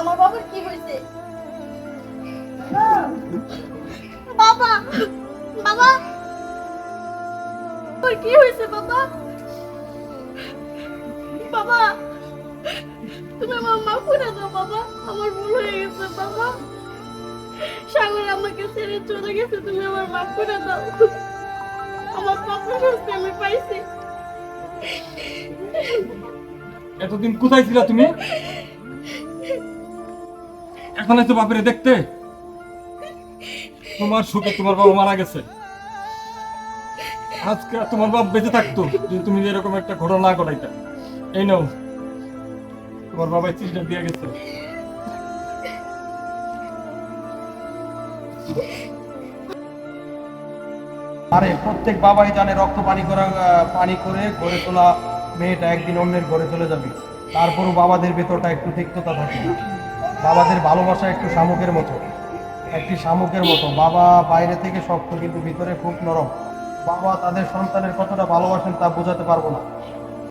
আমার বাবার কি হয়েছে? বাবা, বাবা, তোর কি হয়েছে বাবা? বাবা, তুমি আমার মাফ করে দাও বাবা, আমার ভুল হয়ে গেছে বাবা। সাগর আমাকে ছেড়ে চলে গেছে, তুমি আমার মাফ করে দাও। আমার পাপের শাস্তি আমি পাইছি। এতদিন কোথায় ছিলা তুমি? এখন এসে বাপেরে দেখতে? তোমার সুখে তোমার বাবা মারা গেছে। আজকে তোমার বাপ বেঁচে থাকতো যদি তুমি এরকম একটা ঘটনা না ঘটাইতে। এই নাও, তোমার বাবা চিঠিটা দিয়ে গেছে। আরে প্রত্যেক বাবাই জানে রক্ত পানি করে গড়ে তোলা মেয়েটা একদিন অন্যের ঘরে চলে যাবে। তারপরও বাবাদের ভেতরটা একটু তিক্ততা থাকে। বাবাদের ভালোবাসা একটু শামুকের মতো, একটি শামুকের মতো। বাবা বাইরে থেকে শক্ত কিন্তু ভিতরে খুব নরম। বাবা তাদের সন্তানের কতটা ভালোবাসেন তা বোঝাতে পারবো না।